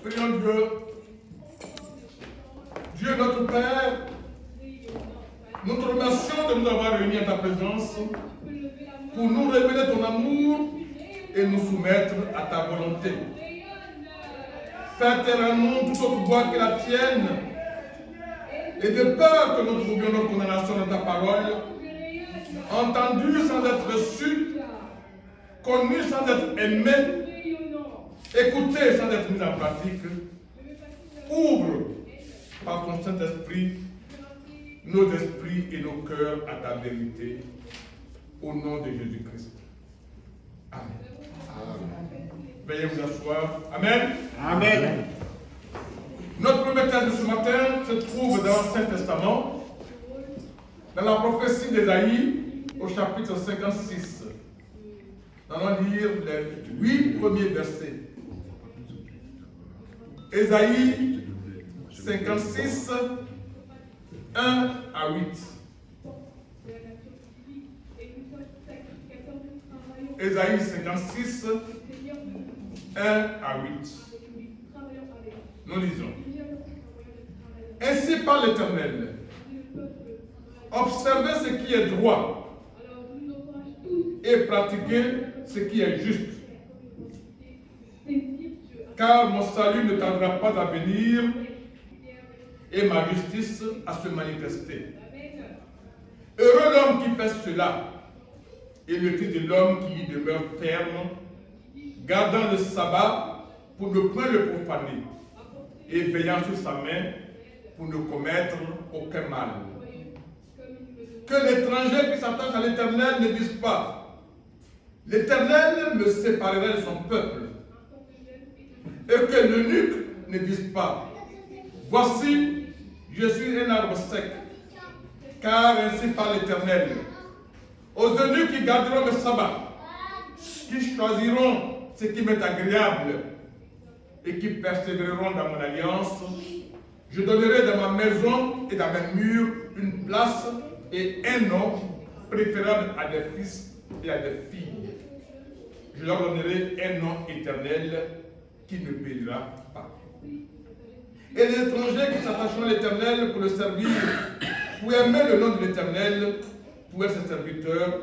Prions Dieu. Dieu notre Père, nous te remercions de nous avoir réunis à ta présence pour nous révéler ton amour et nous soumettre à ta volonté. Faire taire à nous toute autre voix que la tienne, et de peur que nous trouvions notre condamnation dans ta parole, entendue sans être reçue, connue sans être aimée, écoutée sans être mise en pratique. Ouvre par ton Saint-Esprit nos esprits et nos cœurs à ta vérité, au nom de Jésus-Christ. Amen. Amen. Veuillez vous asseoir. Amen. Amen. Notre premier texte de ce matin se trouve dans l'Ancien Testament, dans la prophétie d'Ésaïe, au chapitre 56. Nous allons lire les 8 premiers versets. Ésaïe 56, 1 à 8. Ésaïe 56, 1 à 8. Nous lisons. Ainsi parle l'Éternel. Observez ce qui est droit et pratiquez ce qui est juste. Car mon salut ne tardera pas à venir et ma justice à se manifester. Heureux l'homme qui fait cela, et le fils de l'homme qui y demeure ferme, gardant le sabbat pour ne point le profaner, et veillant sur sa main pour ne commettre aucun mal. Que l'étranger qui s'attache à l'Éternel ne dise pas: l'Éternel me séparera de son peuple. Et que l'eunuque ne dise pas: voici, je suis un arbre sec. Car ainsi parle l'Éternel. Aux eunuques qui garderont le sabbat, qui choisiront ce qui m'est agréable et qui persévéreront dans mon alliance, je donnerai dans ma maison et dans mes murs une place et un nom préférable à des fils et à des filles. Je leur donnerai un nom éternel qui ne périra pas. Et les étrangers qui s'attacheront à l'Éternel pour le servir, pour aimer le nom de l'Éternel, pour être ses serviteurs,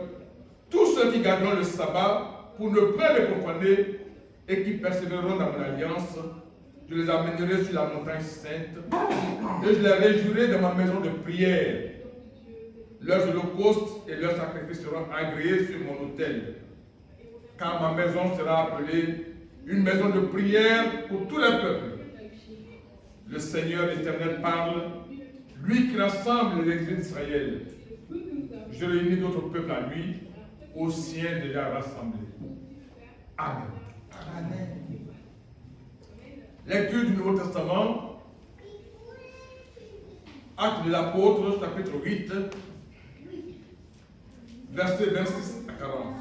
tous ceux qui garderont le sabbat pour ne pas le profaner et qui persévéreront dans mon alliance, je les amènerai sur la montagne sainte et je les réjouirai dans ma maison de prière. Leurs holocaustes et leurs sacrifices seront agréés sur mon autel, car ma maison sera appelée une maison de prière pour tous les peuples. Le Seigneur l'Éternel parle, lui qui rassemble les exilés d'Israël. Je réunis d'autres peuples à lui, aux siens déjà rassemblés. Amen. Amen. Lecture du Nouveau Testament, Actes de l'Apôtre, chapitre 8, versets 26 à 40.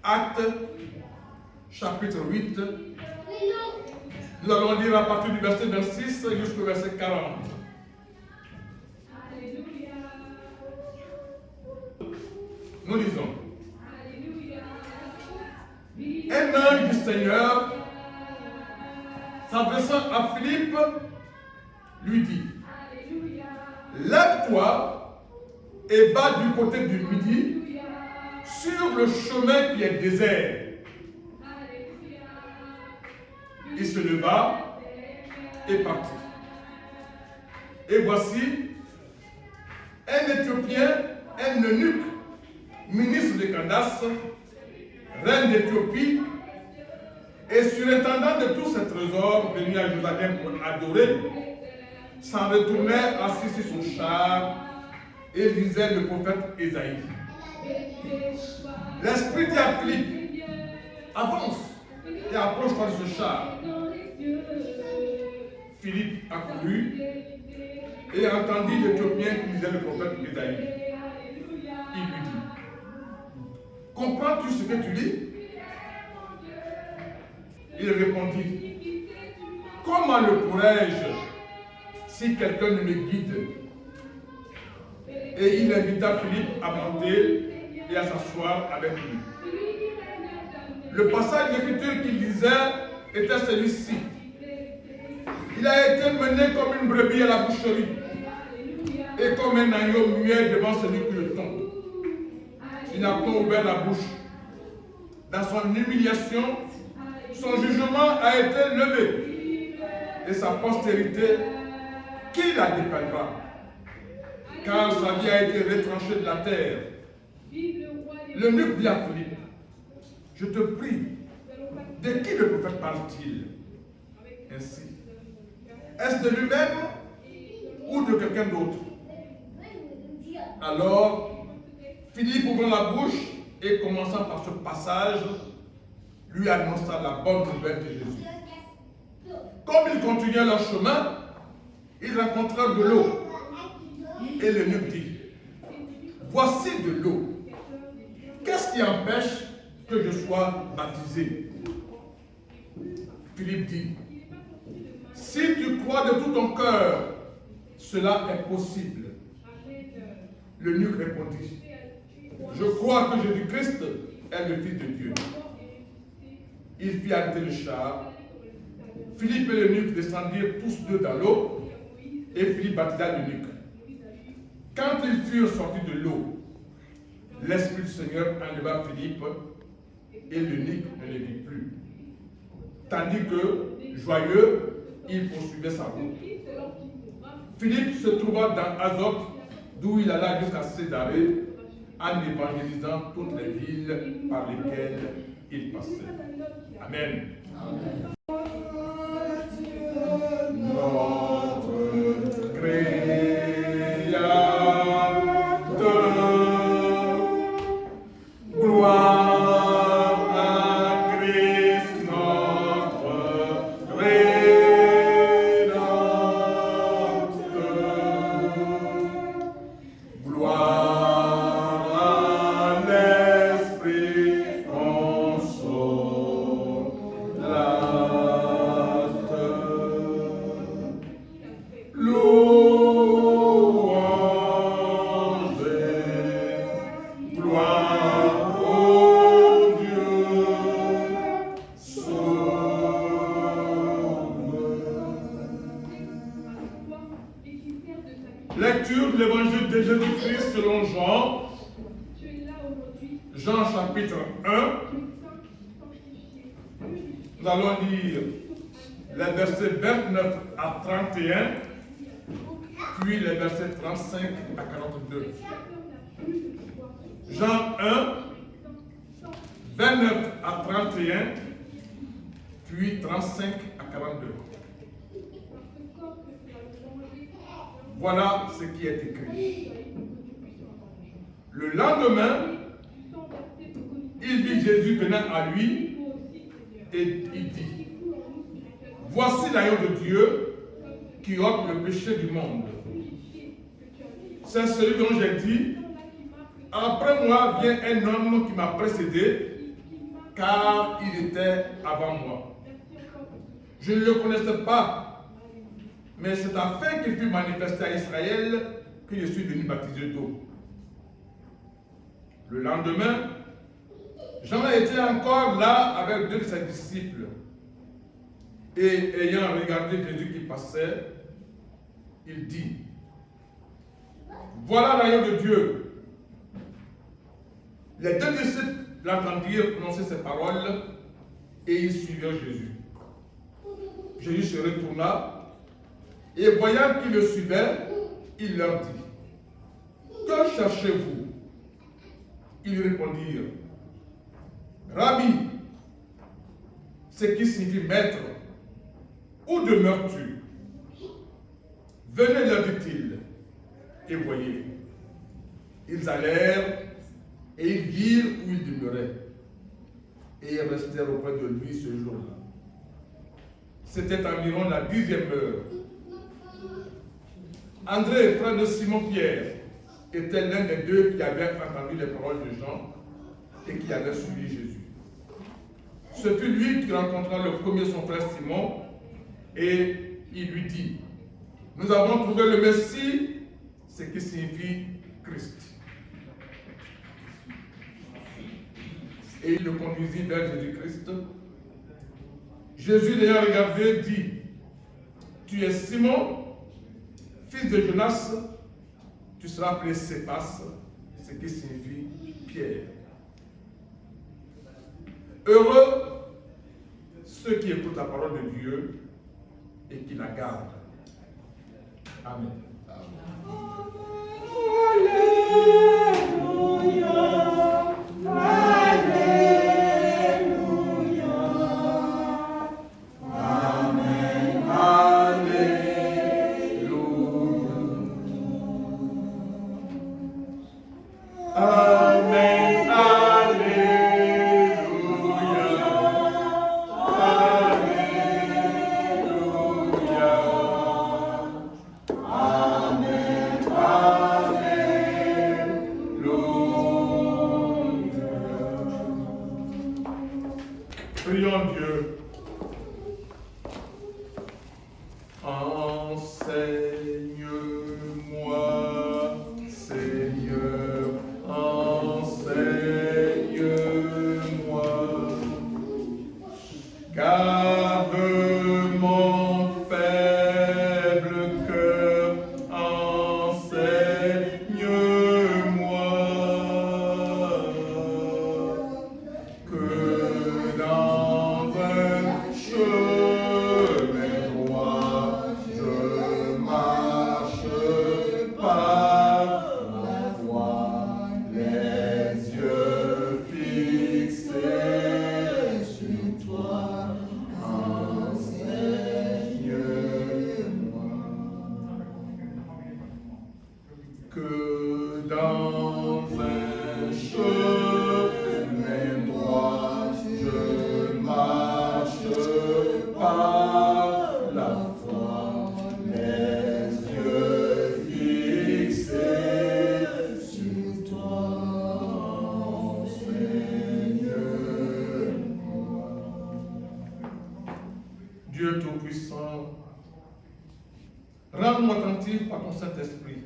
Actes, chapitre 8, nous allons lire à partir du verset 26 jusqu'au verset 40. Nous lisons. Un ange du Seigneur, s'adressant à Philippe, lui dit: lève-toi et va du côté du midi sur le chemin qui est désert. Il se se leva et partit. Et voici un Éthiopien, un eunuque, ministre de Candace, reine d'Éthiopie, et surintendant de tous ses trésors, venu à Jérusalem pour adorer, s'en retournait assis sur son char et lisait le prophète Ésaïe. L'esprit dit à Philippe, avance et approche-toi de ce char. Philippe accourut et entendit l'Éthiopien qui lisait le prophète Ésaïe. Il lui dit, comprends-tu ce que tu lis? Il répondit, comment le pourrais-je si quelqu'un ne me guide? Et il invita Philippe à monter et à s'asseoir avec lui. Le passage d'écriture qu'il lisait était celui-ci. Il a été mené comme une brebis à la boucherie et comme un agneau muet devant celui qui le tombe. Il n'a pas ouvert la bouche. Dans son humiliation, son jugement a été levé et sa postérité, qui la dépeindra? Car sa vie a été retranchée de la terre. L'eunuque dit à Philippe, je te prie, de qui le prophète parle-t-il ainsi? Est-ce de lui-même ou de quelqu'un d'autre? Alors, Philippe ouvre la bouche et commençant par ce passage, lui annonça la bonne nouvelle de Jésus. Comme ils continuaient leur chemin, ils rencontrèrent de l'eau. Et l'eunuque dit, voici de l'eau. Qu'est-ce qui empêche que je sois baptisé? Philippe dit, si tu crois de tout ton cœur, cela est possible. L'eunuque répondit, je crois que Jésus-Christ est le Fils de Dieu. Il fit arrêter le char. Philippe et l'eunuque descendirent tous deux dans l'eau et Philippe baptisa l'eunuque. Quand ils furent sortis de l'eau, l'Esprit du Seigneur enleva Philippe et l'eunuque ne le vit plus. Tandis que, joyeux, il poursuivait sa route. Philippe se trouva dans Azote, d'où il alla jusqu'à Césarée, en évangélisant toutes les villes par lesquelles il passait. Amen. Amen. Notre Créateur, gloire à Christ notre Rédempteur, gloire à l'Esprit Lecture de l'évangile de Jésus-Christ selon Jean. Jean chapitre 1. Nous allons lire les versets 29 à 31, puis les versets 35 à 42. Jean 1, 29 à 31, puis 35 à 42. Voilà ce qui est écrit. Le lendemain, il vit Jésus venant à lui et il dit, voici l'agneau de Dieu qui ôte le péché du monde. C'est celui dont j'ai dit, après moi vient un homme qui m'a précédé, car il était avant moi. Je ne le connaissais pas, mais c'est afin qu'il fût manifesté à Israël que je suis venu baptiser d'eau. Le lendemain, Jean était encore là avec deux de ses disciples. Et ayant regardé Jésus qui passait, il dit, voilà l'agneau de Dieu. Les deux disciples l'entendirent prononcer ces paroles et ils suivirent Jésus. Jésus se retourna et voyant qu'ils le suivaient, il leur dit, que cherchez-vous? Ils répondirent, Rabbi, ce qui signifie maître, où demeures-tu? Venez, leur dit-il, et voyez. Ils allèrent et ils virent où il demeurait. Et ils restèrent auprès de lui ce jour-là. C'était environ la 10e heure. André, frère de Simon-Pierre, était l'un des deux qui avait entendu les paroles de Jean et qui avait suivi Jésus. Ce fut lui qui rencontra le premier son frère Simon et il lui dit, nous avons trouvé le Messie, ce qui signifie Christ. Et il le conduisit vers Jésus-Christ. Jésus l'ayant regardé dit, tu es Simon, fils de Jonas, tu seras appelé Céphas, ce qui signifie Pierre. Heureux ceux qui écoutent la parole de Dieu et qui la gardent. Amen. Alléluia. Prions Dieu. Enseigne-moi, Seigneur, enseigne-moi. Garde mon faible cœur, enseigne-moi. Que dans un chemin droit, je marche par la foi, les yeux fixés sur toi. Enseigne-moi. Que dans un chemin droit, je marche par la foi, les yeux fixés sur toi, Seigneur. Dieu Tout-Puissant, rends-nous attentifs par ton Saint-Esprit,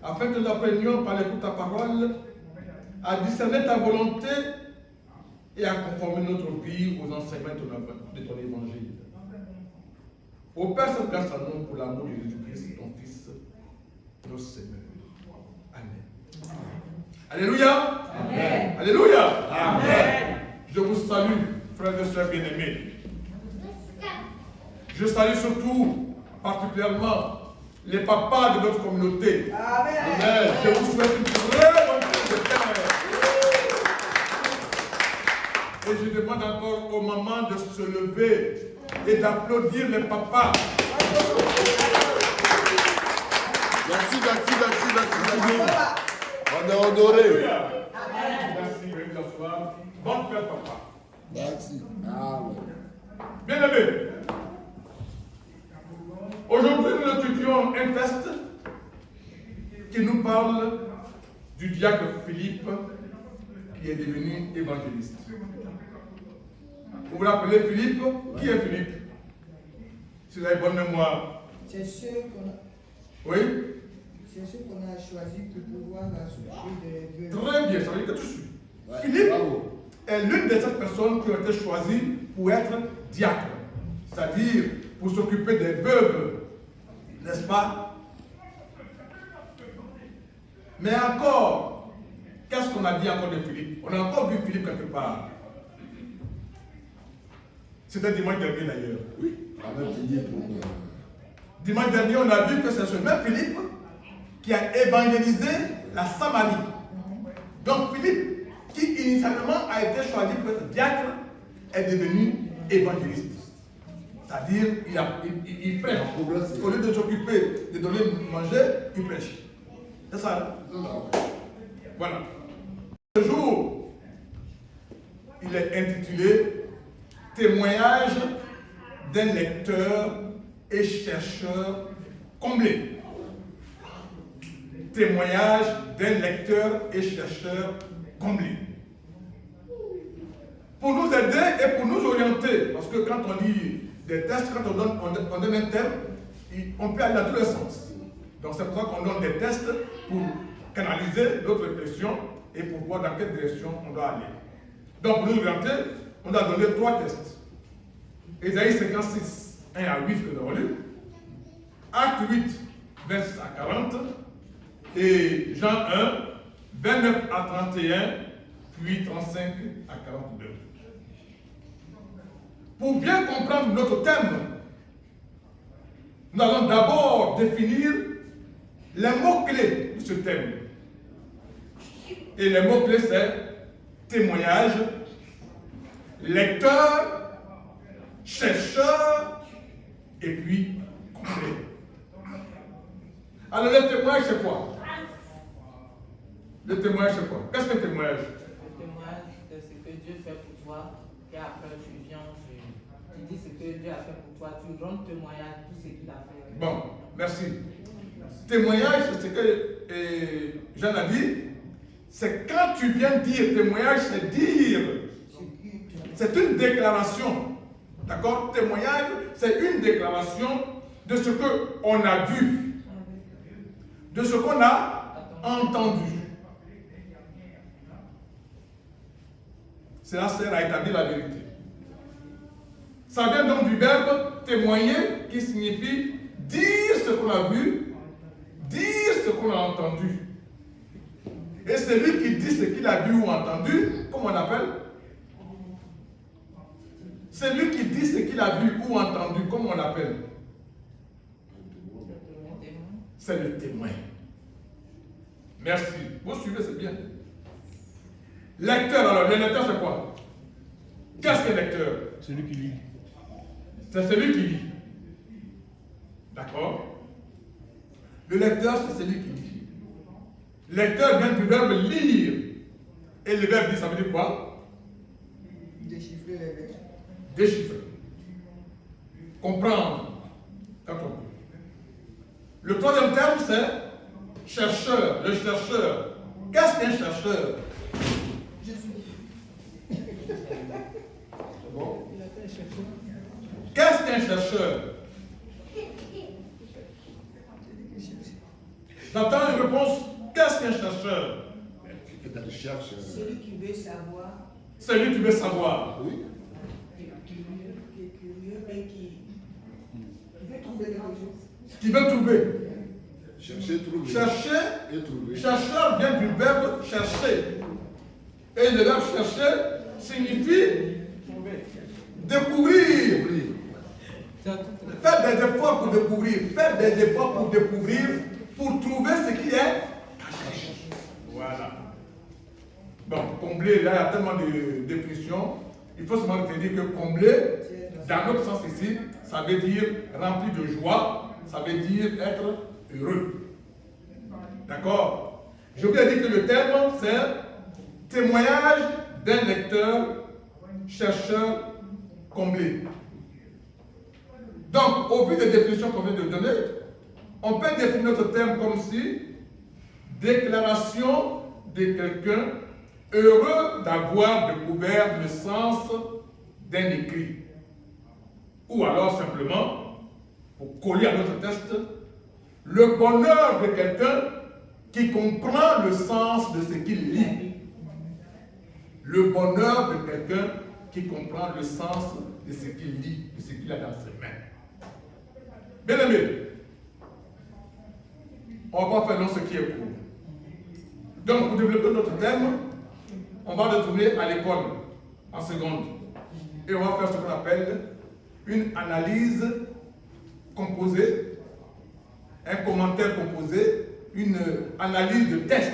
afin que nous apprenions par l'écoute de ta parole à discerner ta volonté et à conformer notre vie aux enseignements de ton évangile. Au Père, cette grâce à nous pour l'amour de Jésus-Christ, ton Fils, notre Seigneur. Amen. Alléluia. Amen. Alléluia. Amen. Je vous salue, frères et sœurs bien-aimés. Je salue surtout, particulièrement, les papas de notre communauté. Amen. Amen. Je vous souhaite une très bonne fête de Père. Et je demande encore aux mamans de se lever et d'applaudir les papas. Merci. On est honoré. Merci, veuillez vous asseoir. Bonne fête, papa. Merci. Amen. Bien-aimé, aujourd'hui nous étudions un texte qui nous parle du diacre Philippe qui est devenu évangéliste. Vous vous rappelez Philippe? Qui est Philippe? Si vous avez bonne mémoire. C'est ceux qu'on a, Oui? c'est ceux qu'on a choisi pour pouvoir s'occuper des vœux. Très bien, ça veut dire que tu suis. Ouais, Philippe bravo. est l'une de ces personnes qui ont été choisies pour être diacre, c'est-à-dire pour s'occuper des veuves, n'est-ce pas? Mais encore, qu'est-ce qu'on a dit encore de Philippe? On a encore vu Philippe quelque part. C'était dimanche dernier d'ailleurs. Oui. Dimanche dernier, on a vu que c'est ce même Philippe qui a évangélisé la Samarie. Donc Philippe, qui initialement a été choisi pour être diacre, est devenu évangéliste. C'est-à-dire, il prêche. Au lieu de s'occuper de donner manger, il prêche. C'est ça. Voilà. Ce jour, il est intitulé Témoignage d'un lecteur et chercheur comblé. Témoignage d'un lecteur et chercheur comblé. Pour nous aider et pour nous orienter, parce que quand on lit des tests, quand on donne un thème, on peut aller dans tous les sens. Donc c'est pour ça qu'on donne des tests pour canaliser notre réflexion et pour voir dans quelle direction on doit aller. Donc pour nous orienter, on a donné 3 tests. Ésaïe 56, 1 à 8 que nous avons lu. Acte 8, 26 à 40. Et Jean 1, 29 à 31, puis 35 à 42. Pour bien comprendre notre thème, nous allons d'abord définir les mots-clés de ce thème. Et les mots-clés, c'est témoignage, lecteur, chercheur, et puis complet. Alors le témoignage, c'est quoi? Le témoignage, c'est quoi? Qu'est-ce que le témoignage? Le témoignage, c'est ce que Dieu fait pour toi, et après tu viens, tu dis ce que Dieu a fait pour toi, tu rends témoignage de tout ce qu'il a fait. Bon, merci. Témoignage, c'est ce que Jean a dit, c'est quand tu viens dire témoignage, c'est dire, c'est une déclaration. D'accord? Témoignage, c'est une déclaration de ce qu'on a vu, de ce qu'on a entendu. Cela sert à établir la vérité. Ça vient donc du verbe témoigner qui signifie dire ce qu'on a vu, dire ce qu'on a entendu. Et celui qui dit ce qu'il a vu ou entendu, comment on appelle? Celui qui dit ce qu'il a vu ou entendu, comment on appelle? C'est le témoin. Merci. Vous suivez, c'est bien. Lecteur, alors, le lecteur, c'est quoi? Qu'est-ce qu'un lecteur? Celui qui lit. C'est celui qui lit. D'accord? Le lecteur, c'est celui qui lit. Lecteur vient du verbe lire. Et le verbe dit, ça veut dire quoi? Déchiffrer les lettres. Déchiffrer. Comprendre. Quand on peut. Le troisième terme, c'est chercheur. Le chercheur. Qu'est-ce qu'un chercheur? Qu'est-ce qu'un chercheur? J'entends une réponse. Qu'est-ce qu'un chercheur? Celui qui veut savoir. Celui qui veut savoir. Oui. Qui est curieux et qui veut trouver quelque chose. Qui veut trouver. Chercher, trouver. Chercher. Et trouver. Chercheur vient du verbe chercher. Et le verbe chercher signifie découvrir. Faites des efforts pour découvrir. Faites des efforts pour découvrir, pour trouver ce qui est caché. Voilà. Bon, combler, là, il y a tellement de définitions. Il faut seulement retenir que combler, dans notre sens ici, ça veut dire rempli de joie, ça veut dire être heureux. D'accord? Je vous ai dit que le terme, c'est témoignage d'un lecteur, chercheur, comblé. Donc, au vu des définitions qu'on vient de donner, on peut définir notre terme comme si déclaration de quelqu'un heureux d'avoir découvert le sens d'un écrit. Ou alors simplement, pour coller à notre texte, le bonheur de quelqu'un qui comprend le sens de ce qu'il lit. Le bonheur de quelqu'un qui comprend le sens de ce qu'il lit, de ce qu'il a dans ses mains. Bien aimé, on va faire dans ce qui est court. Donc, pour développer notre thème, on va retourner à l'école en seconde. Et on va faire ce qu'on appelle une analyse composée, un commentaire composé, une analyse de test.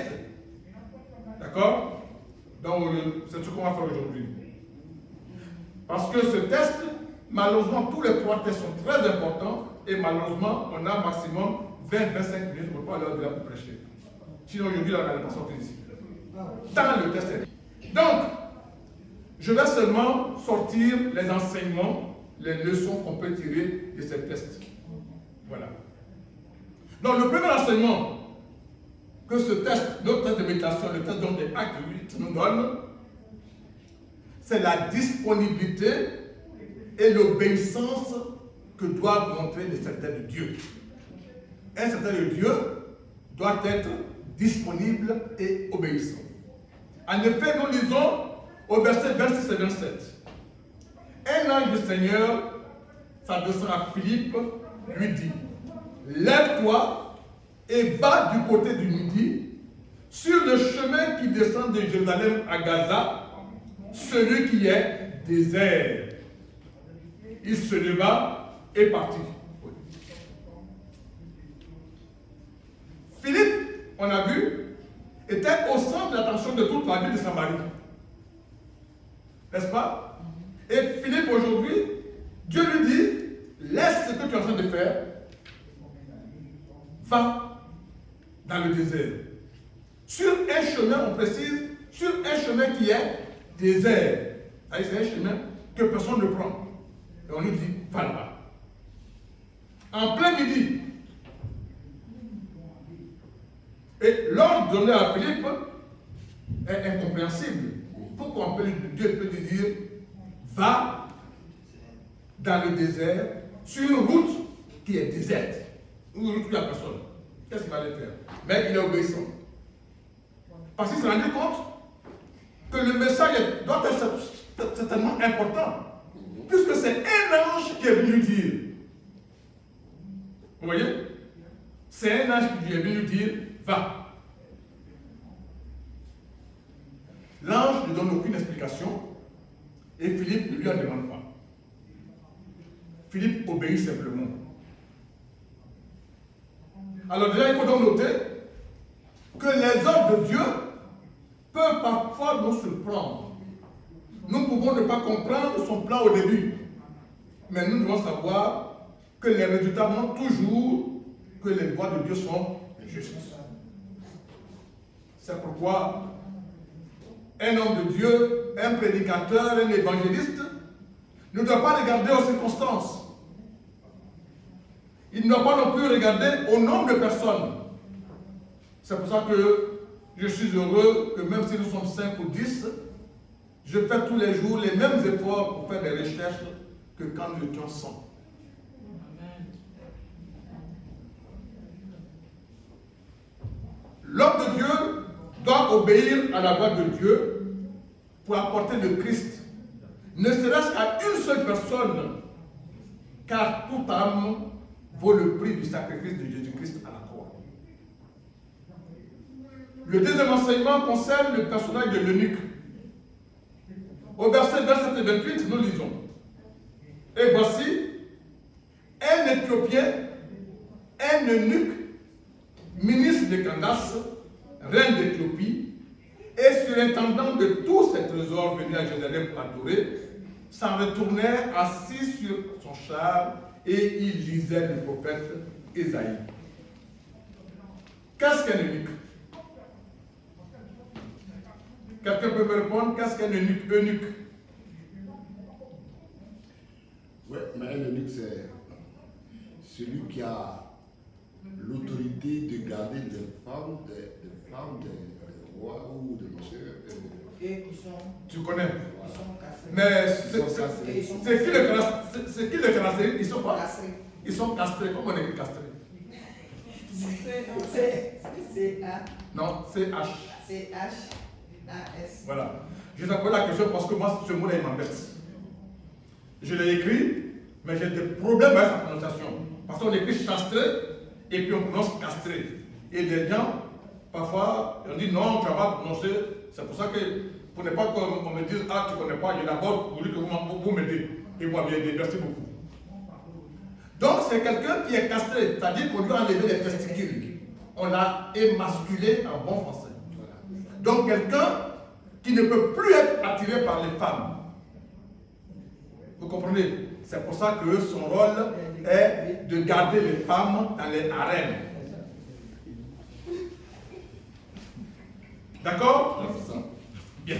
D'accord? Donc, c'est ce qu'on va faire aujourd'hui. Parce que ce test, malheureusement, tous les 3 tests sont très importants et malheureusement, on a maximum 20-25 minutes pour pas aller au-delà pour prêcher. Sinon, aujourd'hui, on a pas sorti ici. Dans le test. Donc, je vais seulement sortir les enseignements, les leçons qu'on peut tirer de ces tests. Voilà. Donc, le premier enseignement que ce test, notre test de méditation, le test donc des actes 8 nous donne, c'est la disponibilité et l'obéissance que doivent montrer les serviteurs de Dieu. Un serviteur de Dieu doit être disponible et obéissant. En effet, nous lisons au verset 26 et 27. Un ange du Seigneur s'adressant à Philippe lui dit: lève-toi et va du côté du midi sur le chemin qui descend de Jérusalem à Gaza, celui qui est désert. Il se leva et partit. Philippe, on a vu, était au centre de l'attention de toute la ville de Samarie. N'est-ce pas? Et Philippe, aujourd'hui, Dieu lui dit: laisse ce que tu es en train de faire, va dans le désert. Sur un chemin, on précise, sur un chemin qui est désert. C'est un chemin que personne ne prend. Et on lui dit: va là-bas. En plein midi. Et l'ordre donné à Philippe est incompréhensible. Pourquoi Dieu peut lui dire: va dans le désert, sur une route qui est déserte, une route où il n'y a personne? Qu'est-ce qu'il va aller faire? Mais il est obéissant. Parce qu'il se rendait compte que le message doit être certainement important, puisque c'est un ange qui est venu dire. Vous voyez? C'est un ange qui est venu dire: va. L'ange ne donne aucune explication et Philippe ne lui en demande pas. Philippe obéit simplement. Alors déjà, il faut donc noter que les œuvres de Dieu peuvent parfois nous surprendre. Nous pouvons ne pas comprendre son plan au début, mais nous devons savoir que les résultats montrent toujours que les voies de Dieu sont justes. C'est pourquoi un homme de Dieu, un prédicateur, un évangéliste ne doit pas regarder aux circonstances. Il ne doit pas non plus regarder au nombre de personnes. C'est pour ça que je suis heureux que même si nous sommes 5 ou 10, je fais tous les jours les mêmes efforts pour faire des recherches que quand nous étions 100. L'homme de Dieu doit obéir à la voix de Dieu pour apporter le Christ, ne serait-ce qu'à une seule personne, car toute âme vaut le prix du sacrifice de Jésus-Christ à la croix. Le deuxième enseignement concerne le personnage de l'eunuque. Au verset 27 et 28, nous lisons: et voici un Éthiopien, un eunuque, ministre de Candace, reine d'Éthiopie, et surintendant de tous ces trésors venus à Jérusalem pour adorer, s'en retournait assis sur son char et il lisait le prophète Ésaïe. Qu'est-ce qu'un eunuque? Quelqu'un peut me répondre? Qu'est-ce qu'un eunuque? Eunuque. Oui, mais un eunuque, c'est celui qui a l'autorité de garder des femmes, des rois ou des messieurs. Et qui sont, Tu connais. qui sont cassés. Mais Et ils sont c'est qui le caractérise? Ils sont quoi? cassés. Ils sont castrés. Comment on écrit castré? C-A. Non, c'est H. C-H-A-S. Voilà. Je t'appelle la question parce que moi, ce mot-là, il m'embête. Je l'ai écrit, mais j'ai des problèmes avec sa prononciation. Parce qu'on écrit chastré et puis on prononce castré. Et les gens, parfois, on dit non, tu ne vas pas prononcer. C'est pour ça que, pour ne pas qu'on me dise, ah, tu ne connais pas, j'ai d'abord voulu que vous m'aidez. Et moi, bien aidé. Merci beaucoup. Donc c'est quelqu'un qui est castré, c'est-à-dire qu'on lui a enlevé les testicules. On l'a émasculé en bon français. Donc quelqu'un qui ne peut plus être attiré par les femmes. Vous comprenez? C'est pour ça que son rôle est de garder les femmes dans les harems. D'accord? Bien.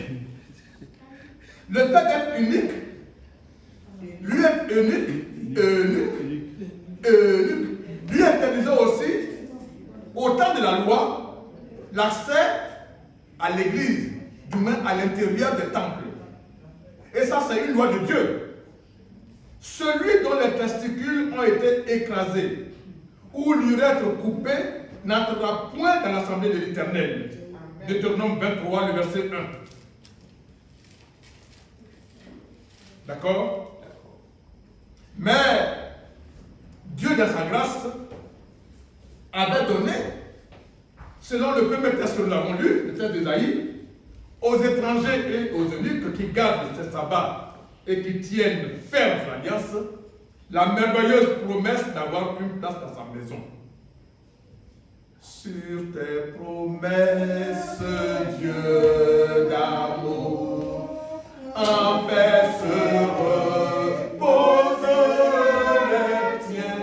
Le fait d'être unique, lui est lui interdisait aussi, au temps de la loi, l'accès à l'église, du moins à l'intérieur des temples. Et ça, c'est une loi de Dieu. Celui dont les testicules ont été écrasés ou l'urètre coupé n'entrera point dans l'assemblée de l'Éternel. Deutéronome 23, le verset 1. D'accord? Mais Dieu, dans sa grâce, avait donné, selon le premier texte que nous avons lu, le texte d'Ésaïe, aux étrangers et aux eunuques qui gardent ces sabbats et qui tiennent ferme l'alliance, la merveilleuse promesse d'avoir une place dans sa maison. Sur tes promesses, Dieu d'amour, en paix se repose les tiens,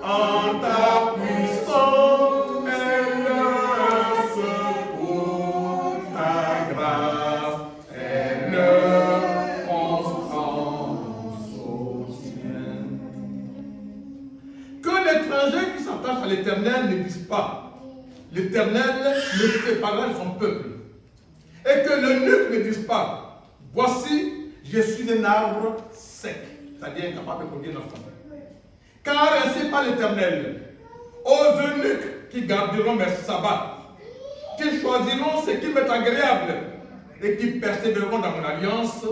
en ta puissance et leur secours, ta grâce et leur constance soutien. Que l'étranger qui s'attache à l'Éternel ne dise pas, l'Éternel le séparera de son peuple. Et que l'eunuque ne dise pas, voici, je suis un arbre sec, c'est-à-dire incapable de produire un enfant. Car ainsi par l'Éternel, aux eunuques qui garderont mes sabbats, qui choisiront ce qui m'est agréable et qui persévéreront dans mon alliance,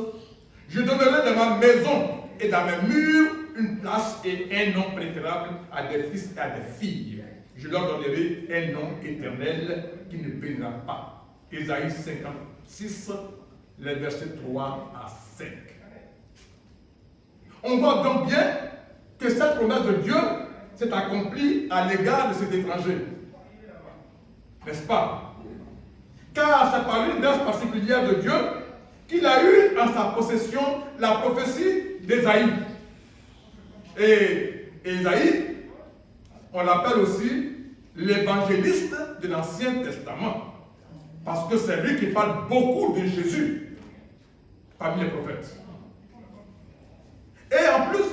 je donnerai dans ma maison et dans mes murs une place et un nom préférable à des fils et à des filles. Je leur donnerai un nom éternel qui ne périra pas. Ésaïe 56, les versets 3 à 5. On voit donc bien que cette promesse de Dieu s'est accomplie à l'égard de cet étranger. N'est-ce pas? Car c'est par une grâce particulière de Dieu qu'il a eu en sa possession la prophétie d'Ésaïe. Et Ésaïe, on l'appelle aussi l'évangéliste de l'Ancien Testament. Parce que c'est lui qui parle beaucoup de Jésus parmi les prophètes. Et en plus,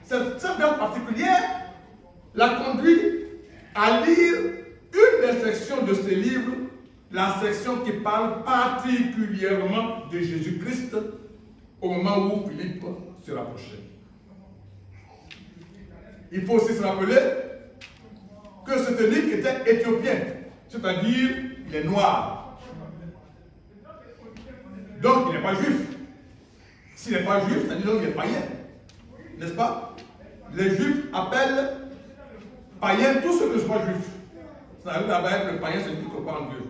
cette grâce particulière l'a conduit à lire une des sections de ce livre, la section qui parle particulièrement de Jésus-Christ au moment où Philippe se rapprochait. Il faut aussi se rappeler que cet eunuque était éthiopien, c'est-à-dire il est noir. Donc il n'est pas juif. S'il n'est pas juif, c'est-à-dire qu'il est païen. N'est-ce pas? Les juifs appellent païen tous ceux qui ne sont pas juifs. Ça arrive avec le païen, c'est celui qui croit en Dieu.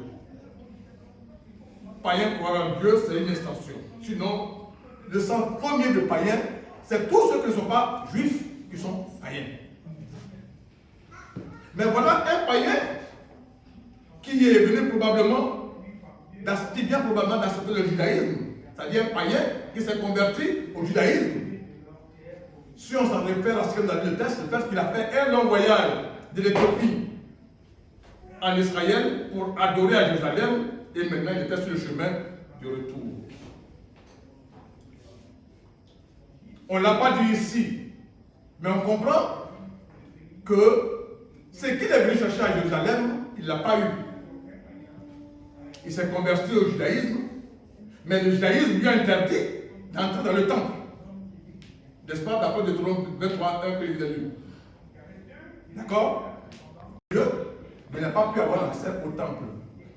Païen croire en Dieu, c'est une extension. Sinon, le sens premier de païen, c'est tous ceux qui ne sont pas juifs qui sont païens. Mais voilà un païen qui est venu probablement, qui vient probablement d'accepter le judaïsme, c'est-à-dire un païen qui s'est converti au judaïsme. Si on s'en réfère à ce que nous avons dit le texte, le fait qu'il a fait un long voyage de l'Éthiopie en Israël pour adorer à Jérusalem, et maintenant il était sur le chemin du retour. On ne l'a pas dit ici, mais on comprend que ce qu'il est venu chercher à Jérusalem, il ne l'a pas eu. Il s'est converti au judaïsme, mais le judaïsme lui a interdit d'entrer dans le temple. N'est-ce pas, d'après Deutéronome 23, 1 que je vous ai lu. D'accord? Dieu n'a pas pu avoir accès au temple.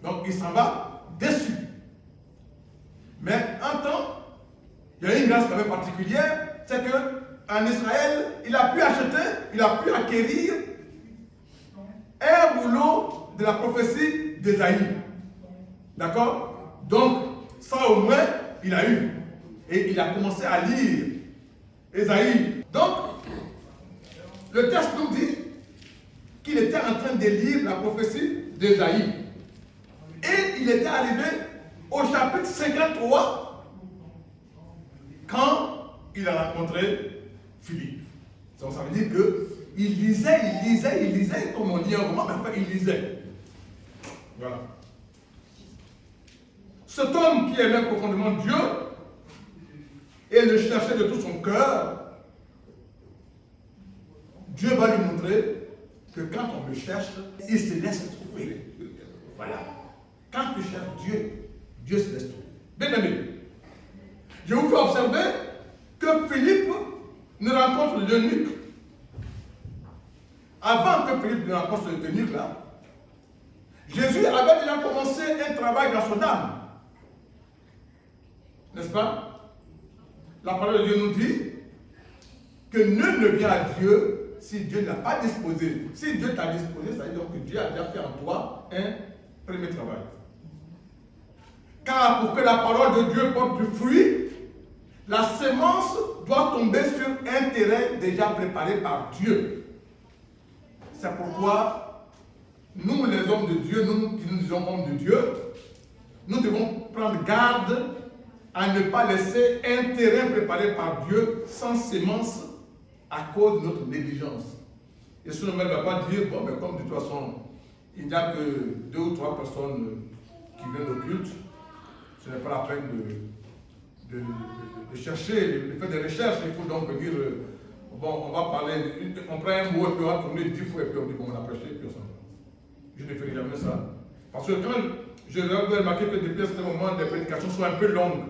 Donc il s'en va déçu. Mais en temps, il y a une grâce quand même particulière, c'est qu'en Israël, il a pu acheter, il a pu acquérir un rouleau de la prophétie d'Ésaïe. D'accord? Donc, ça au moins, il a eu. Et il a commencé à lire Ésaïe. Donc, le texte nous dit qu'il était en train de lire la prophétie d'Ésaïe. Et il était arrivé au chapitre 53 quand il a rencontré Philippe. Donc ça veut dire qu'il lisait, comme on dit en roman, mais enfin il lisait. Voilà. Cet homme qui aimait profondément Dieu et le cherchait de tout son cœur, Dieu va lui montrer que quand on le cherche, il se laisse trouver. Voilà. Quand tu cherches Dieu, Dieu se laisse trouver. Bien aimé, je vous fais observer que Philippe ne rencontre l'eunuque. Avant que Philippe ne rencontre cet eunuque-là, Jésus avait déjà commencé un travail dans son âme. N'est-ce pas? La parole de Dieu nous dit que nul ne vient à Dieu si Dieu n'a pas disposé. Si Dieu t'a disposé, ça veut dire que Dieu a déjà fait en toi un premier travail. Car pour que la parole de Dieu porte du fruit, la semence doit tomber sur un terrain déjà préparé par Dieu. C'est pourquoi nous, les hommes de Dieu, nous qui nous disons hommes de Dieu, nous devons prendre garde à ne pas laisser un terrain préparé par Dieu sans semence à cause de notre négligence. Et ce ne va pas dire, bon, mais comme de toute façon, il n'y a que 2 ou 3 personnes qui viennent au culte, ce n'est pas la peine de chercher, de faire des recherches. Il faut donc dire, bon, on va parler, on prend un mot et puis on va tourner 10 fois et puis on dit, bon, on a prêché et puis on s'en va. Je ne ferai jamais ça. Parce que quand je remarqué que depuis ce moment, les prédications sont un peu longues,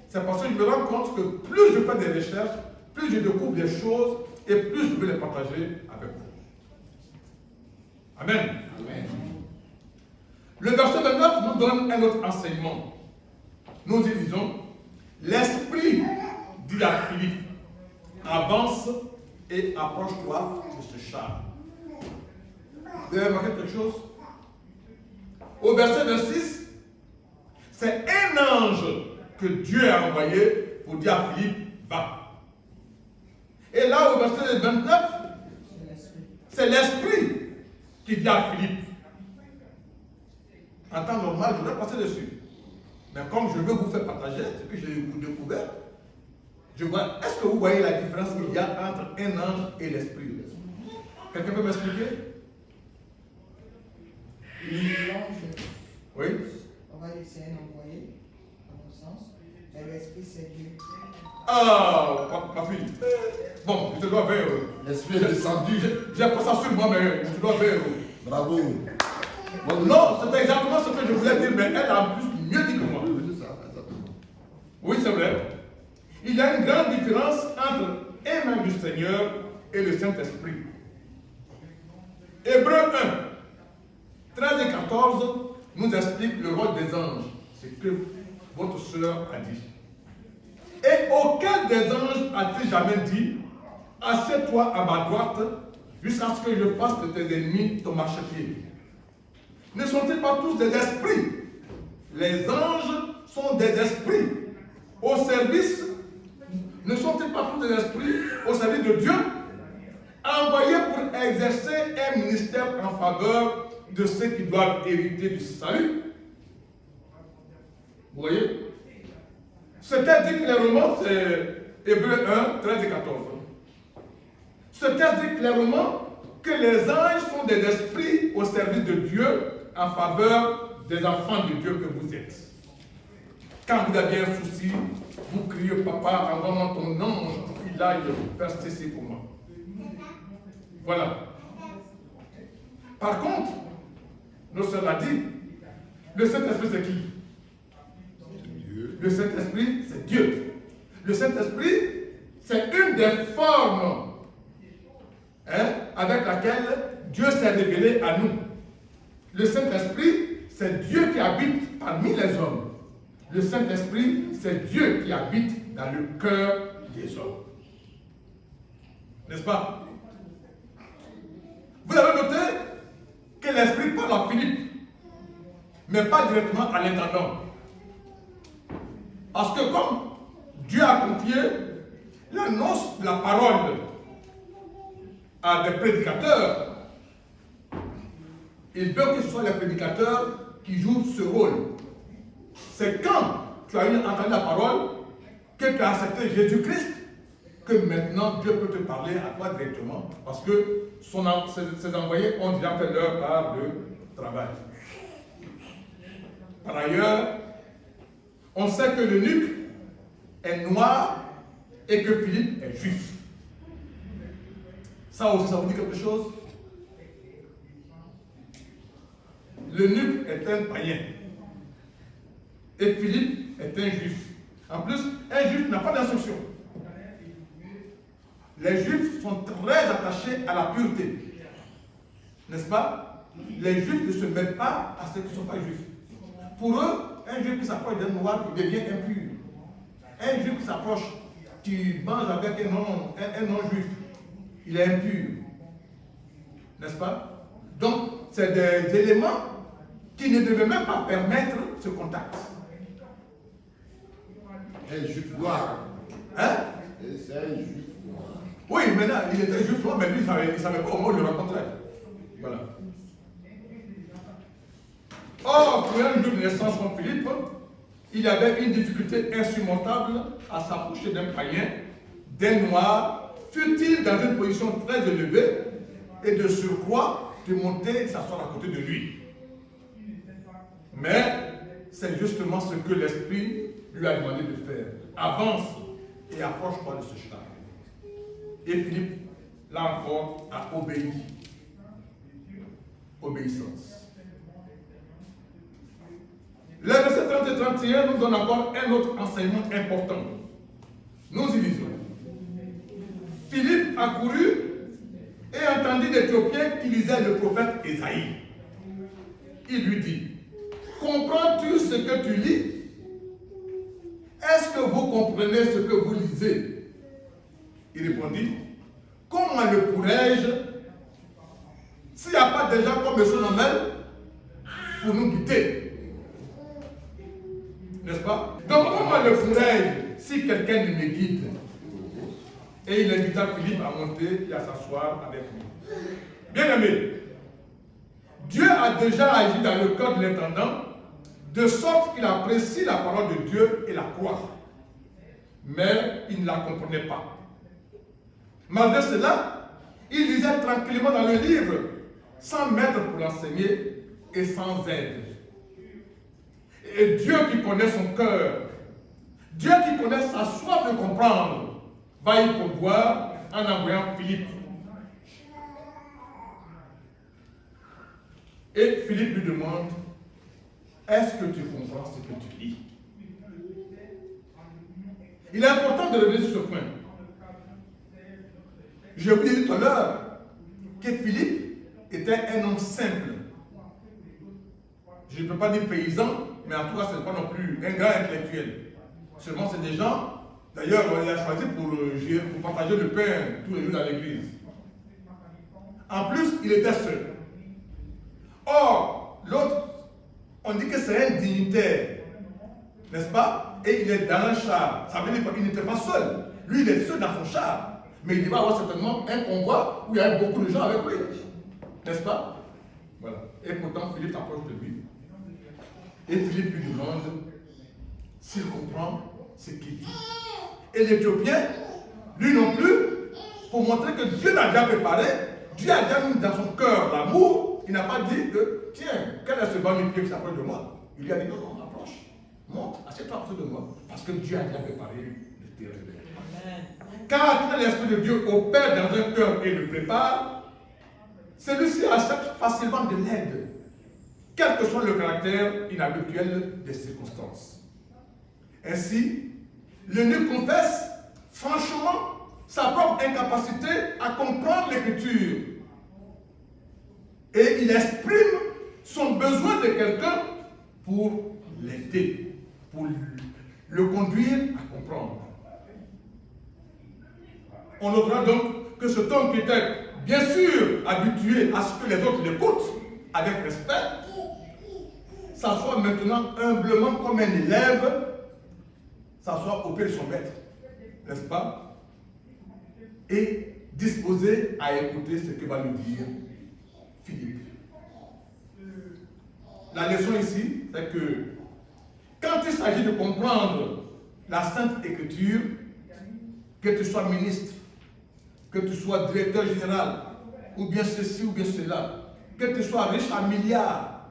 c'est parce que je me rends compte que plus je fais des recherches, plus je découvre des choses et plus je veux les partager avec vous. Amen. Amen. Le verset 29 nous donne un autre enseignement. Nous y disons, l'Esprit dit à Philippe, avance et approche-toi de ce char. Vous avez remarqué quelque chose? Au verset 26, c'est un ange que Dieu a envoyé pour dire à Philippe, va. Et là, au verset 29, c'est l'Esprit qui dit à Philippe. En temps normal, je voudrais passer dessus. Mais comme je veux vous faire partager ce que j'ai découvert, je vois, est-ce que vous voyez la différence qu'il y a entre un ange et l'Esprit? Quelqu'un peut m'expliquer? L'ange, Oui. on va dire que c'est un envoyé, à mon sens, et l'Esprit c'est Dieu. Ah, ma fille. Bon, je te dois 20 €. L'Esprit est descendu. J'ai pas ça sur moi, mais je te dois 20 €. Bravo. Non, c'est exactement ce que je voulais dire, mais elle a en plus mieux dit que moi. Oui, c'est vrai. Il y a une grande différence entre un même du Seigneur et le Saint-Esprit. Hébreux 1, 13 et 14 nous explique le rôle des anges. C'est ce que votre soeur a dit. Et aucun des anges a-t-il jamais dit, assieds-toi à ma droite jusqu'à ce que je fasse de tes ennemis ton marchepied. Ne sont-ils pas tous des esprits? Les anges sont des esprits au service. Ne sont-ils pas tous des esprits au service de Dieu, envoyés pour exercer un ministère en faveur de ceux qui doivent hériter du salut? Vous voyez? Ce texte dit clairement, c'est Hébreux 1, 13 et 14. Ce texte dit clairement que les anges sont des esprits au service de Dieu en faveur des enfants de Dieu que vous êtes. Quand vous avez un souci, vous criez, papa, envoie-moi ton ange pour qu'il aille faire ceci pour moi. Voilà. Par contre, notre sœur l'a dit, le Saint-Esprit c'est qui? Le Saint-Esprit c'est Dieu. Le Saint-Esprit c'est une des formes avec laquelle Dieu s'est révélé à nous. Le Saint-Esprit c'est Dieu qui habite parmi les hommes. Le Saint-Esprit, c'est Dieu qui habite dans le cœur des hommes. N'est-ce pas? Vous avez noté que l'Esprit parle à Philippe, mais pas directement à l'intendant. Parce que comme Dieu a confié l'annonce de la parole à des prédicateurs, il veut que ce soit les prédicateurs qui jouent ce rôle. C'est quand tu as entendu la parole, que tu as accepté Jésus-Christ, que maintenant Dieu peut te parler à toi directement, parce que ses envoyés ont déjà fait leur part de travail. Par ailleurs, on sait que l'eunuque est noir et que Philippe est juif. Ça aussi, ça vous dit quelque chose? L'eunuque est un païen et Philippe est un juif. En plus, un juif n'a pas d'instruction. Les juifs sont très attachés à la pureté. N'est-ce pas? Les juifs ne se mêlent pas à ceux qui ne sont pas juifs. Pour eux, un juif qui s'approche d'un noir, il devient impur. Un juif qui s'approche, qui mange avec un non-juif, il est impur. N'est-ce pas? Donc, c'est des éléments qui ne devaient même pas permettre ce contact. Un juif noir. Hein? C'est un juif noir. Oui, maintenant, il était juif noir, mais lui, il ne savait pas comment il le rencontrait. Voilà. Or, pour un juif de naissance comme Philippe, il y avait une difficulté insurmontable à s'approcher d'un païen, d'un noir, fut-il dans une position très élevée, et de surcroît, de monter et s'asseoir à côté de lui. Mais c'est justement ce que l'Esprit lui a demandé de faire. Avance et approche-toi de ce char. Et Philippe, là encore, a obéi. Obéissance. Les versets 30 et 31 nous donnent encore un autre enseignement important. Nous y lisons. Philippe accourut et entendit l'Éthiopien qui lisait le prophète Ésaïe. Il lui dit, comprends-tu ce que tu lis? Est-ce que vous comprenez ce que vous lisez? Il répondit, comment le pourrais-je s'il n'y a pas déjà comme M. Nomel pour nous guider? N'est-ce pas? Donc comment le pourrais-je si quelqu'un ne me guide? Et il invita Philippe à monter et à s'asseoir avec lui. Bien aimé, Dieu a déjà agi dans le cœur de l'intendant, de sorte qu'il apprécie la parole de Dieu et la croit. Mais il ne la comprenait pas. Malgré cela, il lisait tranquillement dans le livre, sans maître pour l'enseigner et sans aide. Et Dieu qui connaît son cœur, Dieu qui connaît sa soif de comprendre, va y pourvoir en envoyant Philippe. Et Philippe lui demande, est-ce que tu comprends ce que tu lis? Il est important de revenir sur ce point. Je vous ai dit tout à l'heure que Philippe était un homme simple. Je ne peux pas dire paysan, mais en tout cas, ce n'est pas non plus un grand intellectuel. Seulement, c'est des gens, d'ailleurs, il a choisi pour partager le pain tous les jours dans l'église. En plus, il était seul. Or, l'autre, on dit que c'est un dignitaire, n'est-ce pas? Et il est dans un char. Ça veut dire qu'il n'était pas seul. Lui, il est seul dans son char. Mais il va avoir certainement un convoi où il y a beaucoup de gens avec lui. N'est-ce pas? Voilà. Et pourtant, Philippe s'approche de lui. Et Philippe lui demande s'il comprend ce qu'il dit. Et l'Éthiopien, lui non plus, pour montrer que Dieu l'a déjà préparé, Dieu a déjà mis dans son cœur l'amour. Il n'a pas dit que, tiens, quel est ce banni-pied qui s'approche de moi? Il lui a dit, non, non, approche, monte, assieds-toi en dessous de moi. Parce que Dieu a déjà préparé le terrain. Car l'Esprit de Dieu opère dans un cœur et le prépare, celui-ci accepte facilement de l'aide, quel que soit le caractère inhabituel des circonstances. Ainsi, l'eunuque confesse franchement sa propre incapacité à comprendre l'Écriture. Et il exprime son besoin de quelqu'un pour l'aider, pour le conduire à comprendre. On notera donc que cet homme qui était bien sûr habitué à ce que les autres l'écoutent avec respect, s'assoit maintenant humblement comme un élève, s'assoit au pied de son maître, n'est-ce pas? Et disposé à écouter ce que va lui dire Philippe. La leçon ici, c'est que quand il s'agit de comprendre la Sainte Écriture, que tu sois ministre, que tu sois directeur général, ou bien ceci ou bien cela, que tu sois riche à milliards,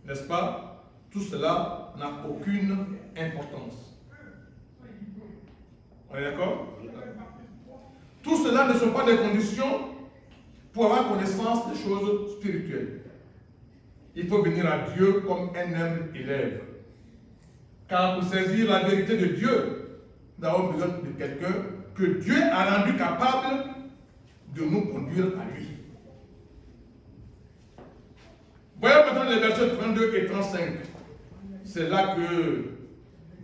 n'est-ce pas? Tout cela n'a aucune importance. On est d'accord? Tout cela ne sont pas des conditions pour avoir connaissance des choses spirituelles. Il faut venir à Dieu comme un humble élève. Car pour saisir la vérité de Dieu, nous avons besoin de quelqu'un que Dieu a rendu capable de nous conduire à lui. Voyons maintenant les versets 32 et 35. C'est là que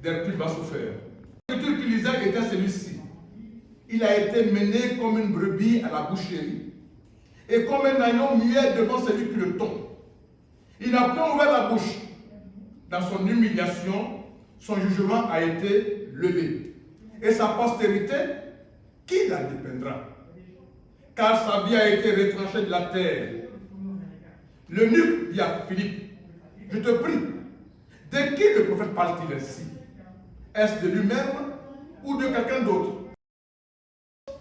Dercule va souffrir. L'écriture qu'il lisait était celui-ci. Il a été mené comme une brebis à la boucherie et comme un agneau muet devant celui qui le tombe. Il n'a pas ouvert la bouche. Dans son humiliation, son jugement a été levé. Et sa postérité, qui la dépeindra? Car sa vie a été retranchée de la terre. L'eunuque dit à Philippe, je te prie, de qui le prophète parle-t-il ainsi? Est-ce de lui-même ou de quelqu'un d'autre?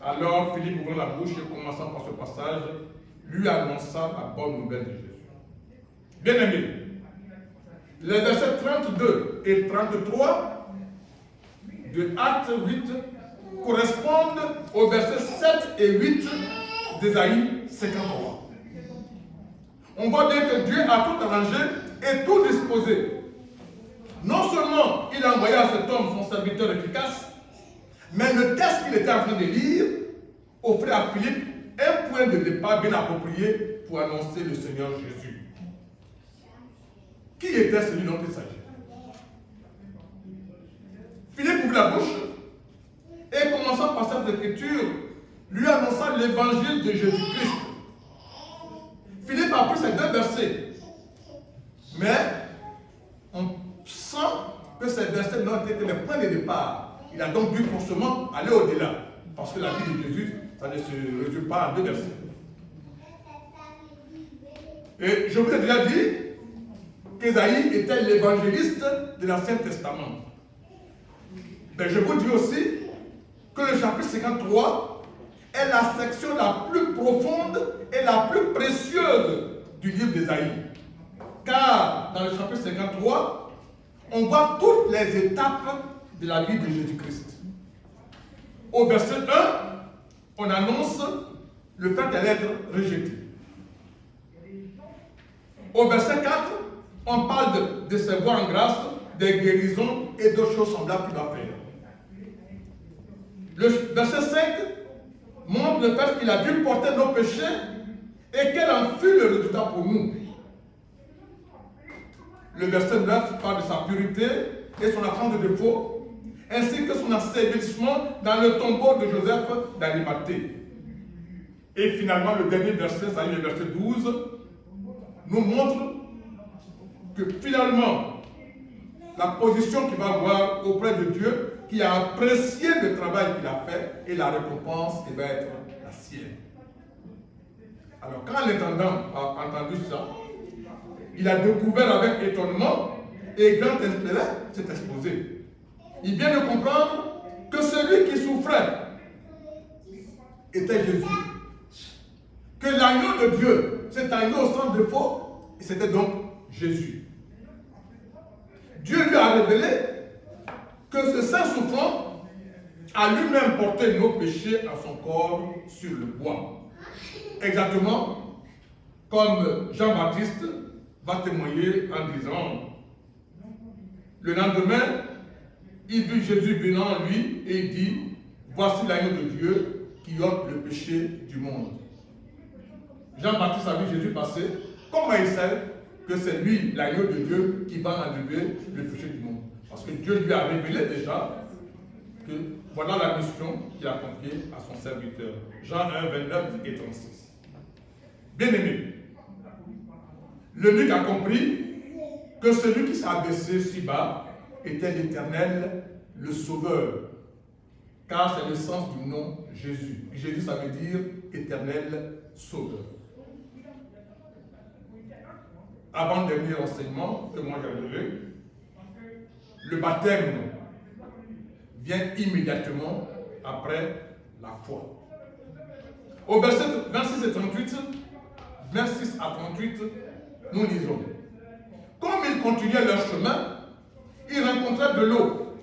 Alors Philippe ouvrit la bouche et commençant par ce passage, lui annonça la bonne nouvelle de Jésus. Bien-aimés, les versets 32 et 33 de Actes 8 correspondent aux versets 7 et 8 d'Ésaïe 53. On voit bien que Dieu a tout arrangé et tout disposé. Non seulement il a envoyé à cet homme son serviteur efficace, mais le texte qu'il était en train de lire offrait à Philippe un point de départ bien approprié pour annoncer le Seigneur Jésus. Qui était celui dont il s'agit? Philippe ouvrit la bouche et commençant par cette écriture, lui annonça l'évangile de Jésus-Christ. Philippe a pris ces deux versets, mais on sent que ces versets n'ont été que les points de départ. Il a donc dû forcément aller au-delà, parce que la vie de Jésus, ça ne se résume pas à deux versets. Et je vous ai déjà dit qu'Ésaïe était l'évangéliste de l'Ancien Testament. Mais je vous dis aussi que le chapitre 53 est la section la plus profonde et la plus précieuse du livre d'Ésaïe. Car dans le chapitre 53, on voit toutes les étapes de la vie de Jésus-Christ. Au verset 1, on annonce le fait qu'elle est rejetée. Au verset 4, on parle de ses voies en grâce, des guérisons et d'autres choses semblables qu'il va faire. Le verset 5 montre le fait qu'il a dû porter nos péchés et quel en fut le résultat pour nous. Le verset 9 parle de sa pureté et son absence de défaut, ainsi que son asservissement dans le tombeau de Joseph d'Arimathée. Et finalement, le dernier verset, c'est-à-dire le verset 12, nous montre que finalement, la position qu'il va avoir auprès de Dieu, qui a apprécié le travail qu'il a fait, et la récompense qui va être la sienne. Alors, quand l'intendant a entendu ça, il a découvert avec étonnement et grand intérêt s'est exposé. Il vient de comprendre que celui qui souffrait était Jésus. Que l'agneau de Dieu, cet agneau sans défaut, c'était donc Jésus. Dieu lui a révélé que ce saint souffrant a lui-même porté nos péchés à son corps sur le bois. Exactement comme Jean-Baptiste va témoigner en disant, le lendemain, il vit Jésus venant à lui et il dit, voici l'agneau de Dieu qui ôte le péché du monde. Jean-Baptiste a vu Jésus passer, comment il sait que c'est lui, l'agneau de Dieu, qui va enlever le péché du monde? Parce que Dieu lui a révélé déjà que voilà la mission qu'il a confiée à son serviteur. Jean 1, 29 et 36. Bien-aimé, l'eunuque a compris que celui qui s'est abaissé si bas était l'Éternel, le Sauveur. car c'est le sens du nom Jésus. Jésus, ça veut dire éternel sauveur. Avant-dernier enseignement que moi j'ai relevé, le baptême vient immédiatement après la foi. Au verset 26 et 38, 26 à 38, nous lisons. Comme ils continuaient leur chemin, ils rencontrèrent de l'eau.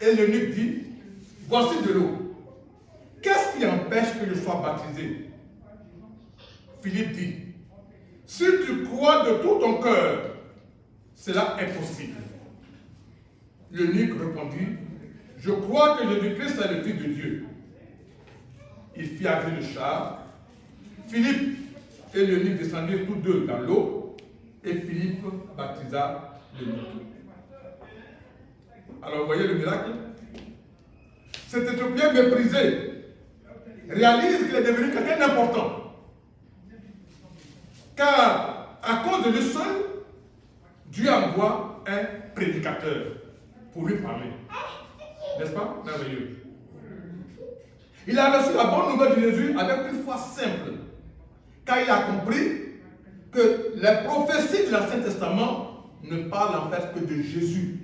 Et l'eunuque dit, voici de l'eau. Qu'est-ce qui empêche que je sois baptisé? Philippe dit, si tu crois de tout ton cœur, cela est possible. L'eunuque répondit, je crois que Jésus-Christ est le Fils de Dieu. Il fit arrêter le char. Philippe et l'eunuque descendirent tous deux dans l'eau et Philippe baptisa l'eunuque. Alors, vous voyez le miracle? Cet Éthiopien méprisé réalise qu'il est devenu quelqu'un d'important. Car, à cause de lui seul, Dieu envoie un prédicateur pour lui parler. N'est-ce pas? Merveilleux. Il a reçu la bonne nouvelle de Jésus avec une foi simple. Car il a compris que les prophéties de l'Ancien Testament ne parlent en fait que de Jésus.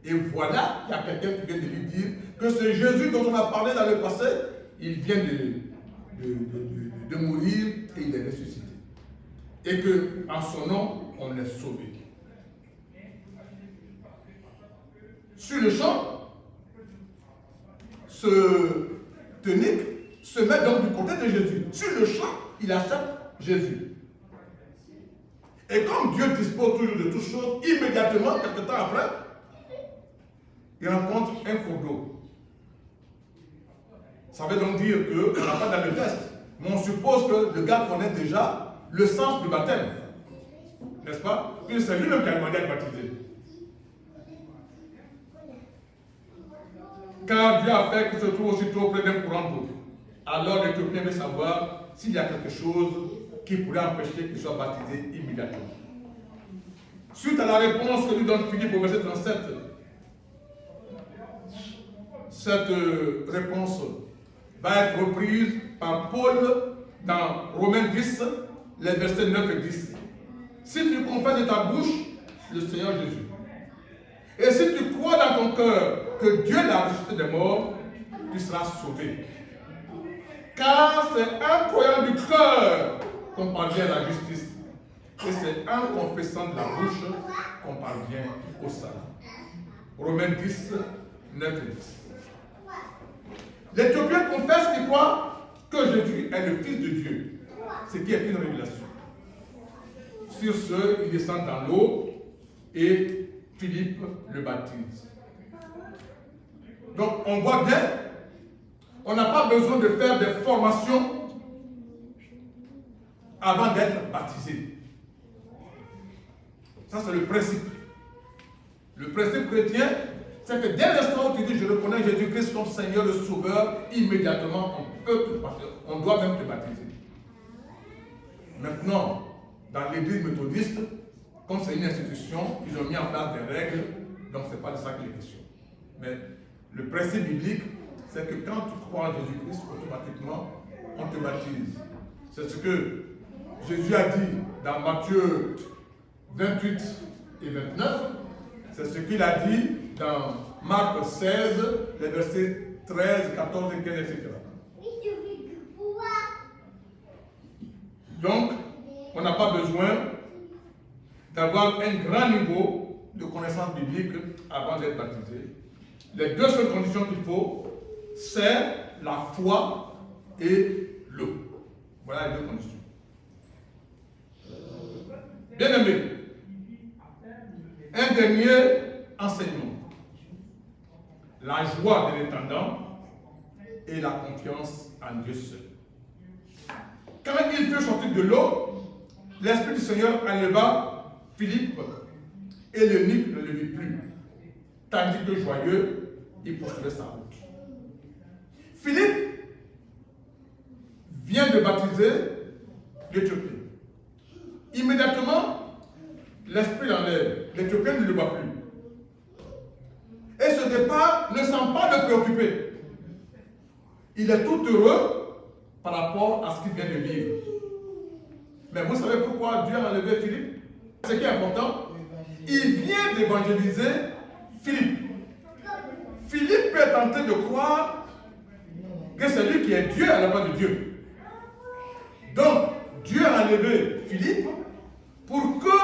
Et voilà, il y a quelqu'un qui vient de lui dire que ce Jésus dont on a parlé dans le passé, il vient de mourir et il est ressuscité. Et que en son nom, on est sauvé. Sur le champ, ce eunuque se met donc du côté de Jésus. Sur le champ, il accepte Jésus. Et comme Dieu dispose toujours de toutes choses, immédiatement, quelque temps après, il rencontre un cours d'eau. Ça veut donc dire qu'on n'a pas dans le test, mais on suppose que le gars connaît déjà le sens du baptême. N'est-ce pas? Puis c'est lui-même qui a demandé à être baptisé. Car Dieu a fait qu'il se trouve aussitôt près d'un courant d'eau. Alors l'Éthiopien veut savoir s'il y a quelque chose qui pourrait empêcher qu'il soit baptisé immédiatement. Suite à la réponse que lui donne Philippe au verset 37, cette réponse va être reprise par Paul dans Romains 10, les versets 9 et 10. Si tu confesses de ta bouche le Seigneur Jésus, et si tu crois dans ton cœur que Dieu l'a ressuscité des morts, tu seras sauvé. Car c'est en croyant du cœur qu'on parvient à la justice, et c'est en confessant de la bouche qu'on parvient au salut. Romains 10, 9 et 10. L'Éthiopien confesse qu'il croit que Jésus est le Fils de Dieu, ce qui est une révélation. Sur ce, il descend dans l'eau et Philippe le baptise. Donc, on voit bien, on n'a pas besoin de faire des formations avant d'être baptisé. Ça, c'est le principe. Le principe chrétien, c'est que dès l'instant où tu dis je reconnais Jésus-Christ comme Seigneur et Sauveur, immédiatement on doit même te baptiser. Maintenant, dans l'église méthodiste, comme c'est une institution, ils ont mis en place des règles, donc ce n'est pas de ça qu'il est question. Mais le principe biblique, c'est que quand tu crois en Jésus-Christ, automatiquement, on te baptise. C'est ce que Jésus a dit dans Matthieu 28 et 29. C'est ce qu'il a dit dans Marc 16, les versets 13, 14 et 15, etc. Donc, on n'a pas besoin d'avoir un grand niveau de connaissance biblique avant d'être baptisé. Les deux seules conditions qu'il faut, c'est la foi et l'eau. Voilà les deux conditions. Bien aimé, un dernier enseignement. La joie de l'intendant et la confiance en Dieu seul. Quand il fut sorti de l'eau, l'Esprit du Seigneur enleva Philippe et l'eunuque ne le vit plus, tandis que joyeux, il poursuivait sa route. Philippe vient de baptiser l'Éthiopien. Immédiatement, l'Esprit l'enlève. L'Éthiopien ne le voit plus. Et ce départ ne semble pas le préoccuper. il est tout heureux par rapport à ce qu'il vient de vivre. Mais vous savez pourquoi Dieu a enlevé Philippe? Ce qui est important, il vient d'évangéliser Philippe. Philippe peut tenter de croire que c'est lui qui est Dieu à la place de Dieu. Donc, Dieu a enlevé Philippe pour que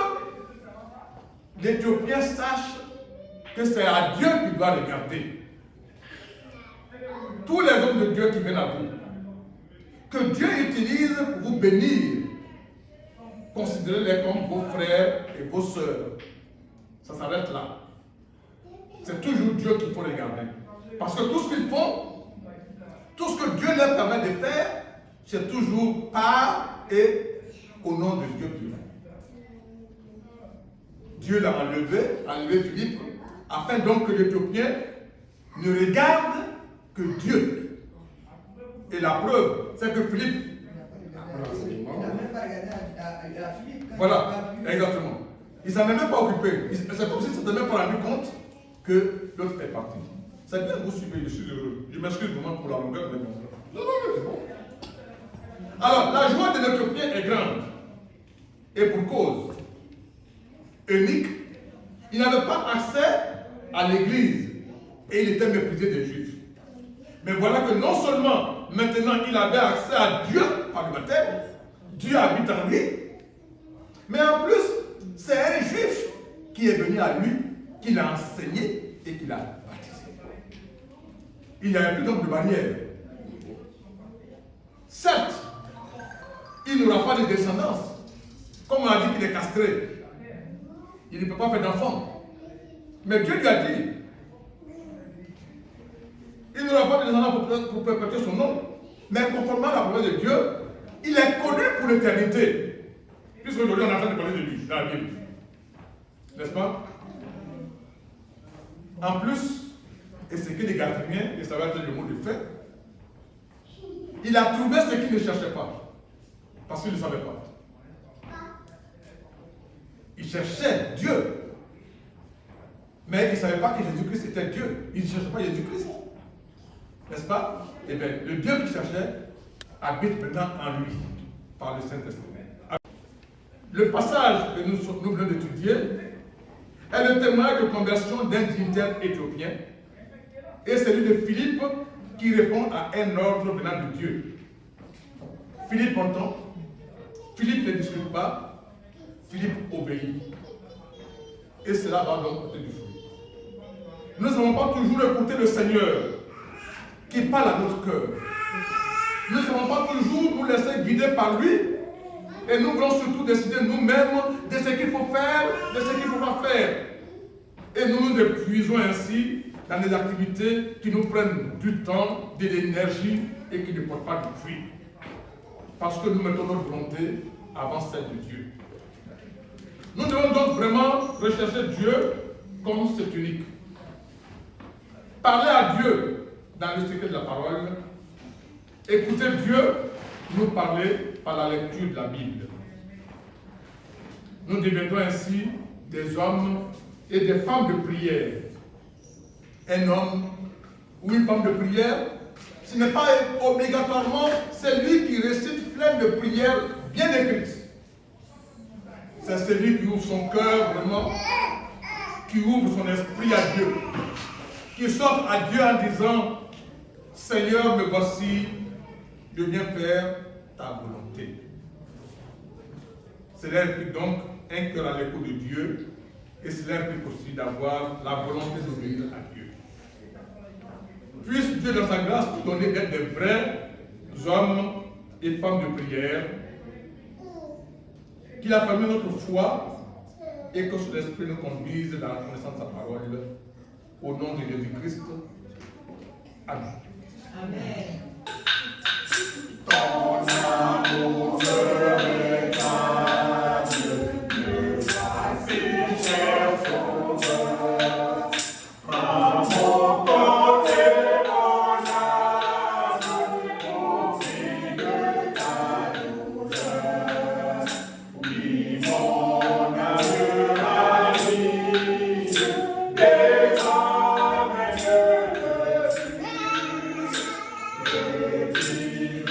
l'Éthiopien sache que c'est à Dieu qu'il doit regarder. Tous les hommes de Dieu qui viennent à vous, que Dieu utilise pour vous bénir, considérez-les comme vos frères et vos sœurs. Ça s'arrête là. C'est toujours Dieu qu'il faut regarder. Parce que tout ce qu'ils font, tout ce que Dieu leur permet de faire, c'est toujours par et au nom de Dieu qui fait. Dieu l'a enlevé Philippe, afin donc que l'Éthiopien ne regarde que Dieu. Et la preuve, c'est que Philippe... Il n'a même pas regardé à Philippe. Voilà, exactement. Il ne s'en est même pas occupé. C'est comme s'il ne s'était même pas rendu compte que l'autre est parti. C'est bien, vous suivez, je suis heureux. Je m'excuse vraiment pour la longueur de mon frère. Non, c'est bon. Alors, la joie de l'Éthiopien est grande. Et pour cause. Unique, il n'avait pas accès à l'église. Et il était méprisé des Juifs. Mais voilà que non seulement maintenant il avait accès à Dieu par le baptême, Dieu habite en lui, mais en plus, c'est un Juif qui est venu à lui, qui l'a enseigné et qui l'a baptisé. Il n'y avait plus donc de barrière. Certes, il n'aura pas de descendance. Comme on a dit qu'il est castré, il ne peut pas faire d'enfant. Mais Dieu lui a dit, il n'aura pas de descendance pour perpétuer son nom. Mais conformément à la promesse de Dieu, il est connu pour l'éternité. Puisqu'aujourd'hui on est en train de parler de lui dans la Bible. N'est-ce pas? En plus, et c'est que les Gatriens, et ça va être le mot de fait, il a trouvé ce qu'il ne cherchait pas. Parce qu'il ne savait pas. Il cherchait Dieu. Mais il ne savait pas que Jésus-Christ était Dieu. Il ne cherchait pas Jésus-Christ. N'est-ce pas? Eh bien, le Dieu qu'il cherchait habite maintenant en lui, par le Saint-Esprit. Le passage que nous venons d'étudier est le témoignage de conversion d'un dignitaire éthiopien et celui de Philippe qui répond à un ordre venant de Dieu. Philippe entend, Philippe ne discute pas, Philippe obéit. Et cela va donc porter du fruit. Nous n'avons pas toujours écouté le Seigneur qui parle à notre cœur. Nous ne savons pas toujours nous laisser guider par lui. Et nous voulons surtout décider nous-mêmes de ce qu'il faut faire, de ce qu'il ne faut pas faire. Et nous nous épuisons ainsi dans des activités qui nous prennent du temps, de l'énergie et qui ne portent pas de fruit. Parce que nous mettons notre volonté avant celle de Dieu. Nous devons donc vraiment rechercher Dieu comme c'est unique. Parler à Dieu dans le secret de la parole. Écouter Dieu nous parler par la lecture de la Bible. Nous deviendrons ainsi des hommes et des femmes de prière. Un homme ou une femme de prière, ce n'est pas obligatoirement celui qui récite plein de prières bien écrites. C'est celui qui ouvre son cœur vraiment, qui ouvre son esprit à Dieu, qui sort à Dieu en disant, Seigneur, me voici, je viens faire ta volonté. Cela implique donc un cœur à l'écoute de Dieu et cela implique aussi d'avoir la volonté d'obéir à Dieu. Puisse Dieu dans sa grâce nous donner d'être des vrais hommes et femmes de prière, qu'il affermisse notre foi et que son esprit nous conduise dans la connaissance de sa parole. Au nom de Jésus-Christ. Amen. Amen. Ton amour véritable me fascine, cher Sauveur. Prends mon corps et mon âme au prix de ta douleur. Oui, mon amour ravise des hommes et de Jésus.